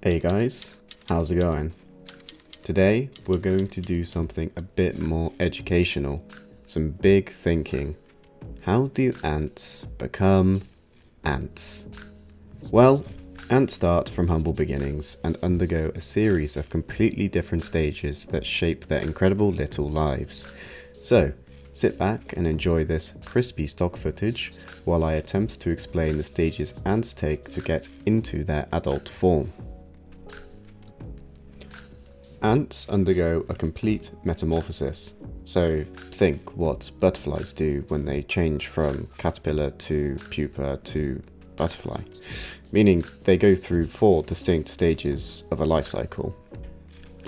Hey guys, how's it going? Today we're going to do something a bit more educational, some big thinking. How do ants become ants? Well, ants start from humble beginnings and undergo a series of completely different stages that shape their incredible little lives. So, sit back and enjoy this crispy stock footage while I attempt to explain the stages ants take to get into their adult form. Ants undergo a complete metamorphosis. So think what butterflies do when they change from caterpillar to pupa to butterfly, meaning they go through 4 distinct stages of a life cycle.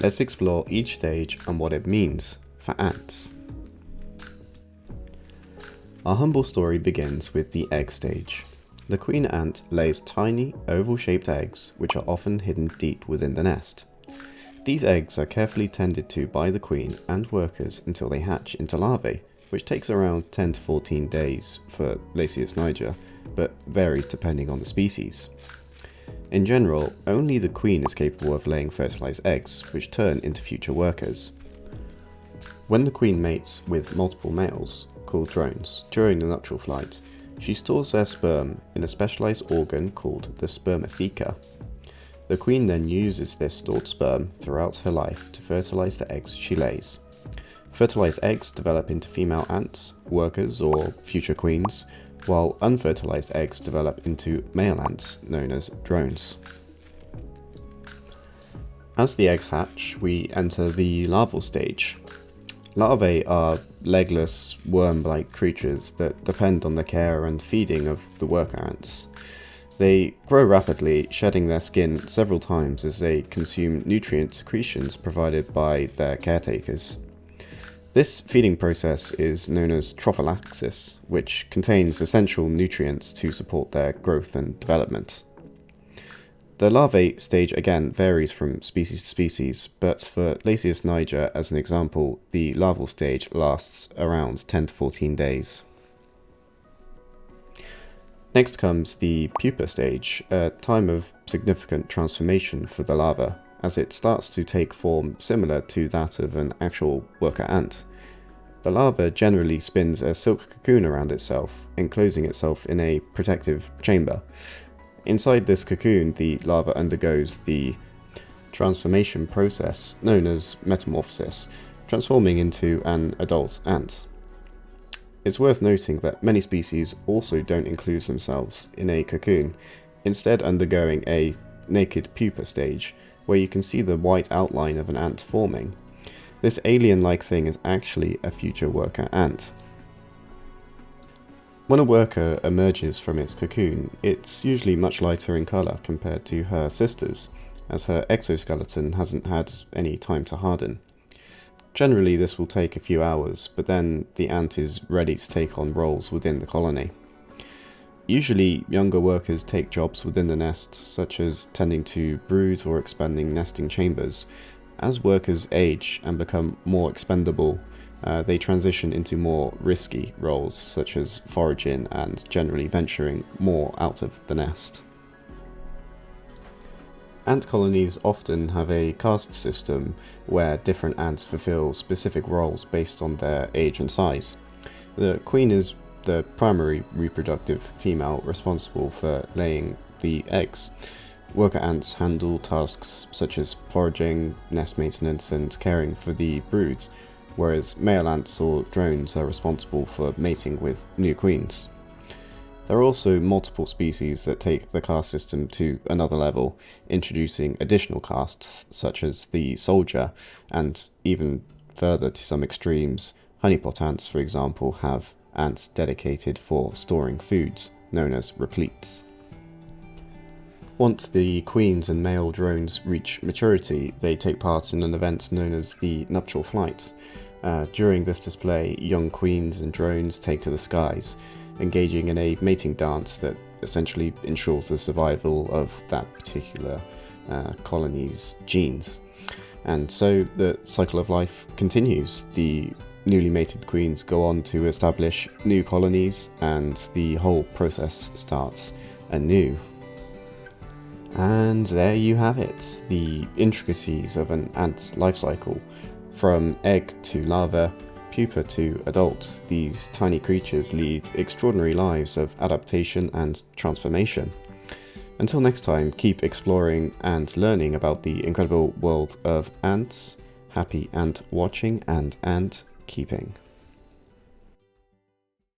Let's explore each stage and what it means for ants. Our humble story begins with the egg stage. The queen ant lays tiny, oval-shaped eggs which are often hidden deep within the nest. These eggs are carefully tended to by the queen and workers until they hatch into larvae, which takes around 10 to 14 days for Lifecycles niger, but varies depending on the species. In general, only the queen is capable of laying fertilized eggs, which turn into future workers. When the queen mates with multiple males, called drones, during the nuptial flight, she stores their sperm in a specialized organ called the spermatheca. The queen then uses this stored sperm throughout her life to fertilize the eggs she lays. Fertilized eggs develop into female ants, workers or future queens, while unfertilized eggs develop into male ants known as drones. As the eggs hatch, we enter the larval stage. Larvae are legless, worm-like creatures that depend on the care and feeding of the worker ants. They grow rapidly, shedding their skin several times as they consume nutrient secretions provided by their caretakers. This feeding process is known as trophallaxis, which contains essential nutrients to support their growth and development. The larvae stage again varies from species to species, but for Lifecycles niger as an example, the larval stage lasts around 10 to 14 days. Next comes the pupa stage, a time of significant transformation for the larva, as it starts to take form similar to that of an actual worker ant. The larva generally spins a silk cocoon around itself, enclosing itself in a protective chamber. Inside this cocoon, the larva undergoes the transformation process known as metamorphosis, transforming into an adult ant. It's worth noting that many species also don't enclose themselves in a cocoon, instead undergoing a naked pupa stage, where you can see the white outline of an ant forming. This alien-like thing is actually a future worker ant. When a worker emerges from its cocoon, it's usually much lighter in colour compared to her sisters, as her exoskeleton hasn't had any time to harden. Generally this will take a few hours, but then the ant is ready to take on roles within the colony. Usually younger workers take jobs within the nests, such as tending to brood or expanding nesting chambers. As workers age and become more expendable, they transition into more risky roles, such as foraging and generally venturing more out of the nest. Ant colonies often have a caste system where different ants fulfill specific roles based on their age and size. The queen is the primary reproductive female responsible for laying the eggs. Worker ants handle tasks such as foraging, nest maintenance and caring for the broods, whereas male ants or drones are responsible for mating with new queens. There are also multiple species that take the caste system to another level, introducing additional castes such as the soldier, and even further to some extremes, honeypot ants, for example, have ants dedicated for storing foods, known as repletes. Once the queens and male drones reach maturity, they take part in an event known as the nuptial flight. During this display, young queens and drones take to the skies, engaging in a mating dance that essentially ensures the survival of that particular colony's genes. And so the cycle of life continues. The newly mated queens go on to establish new colonies, and the whole process starts anew. And there you have it, the intricacies of an ant's life cycle. From egg to larva, pupa to adult, these tiny creatures lead extraordinary lives of adaptation and transformation. Until next time, keep exploring and learning about the incredible world of ants. Happy ant watching and ant keeping.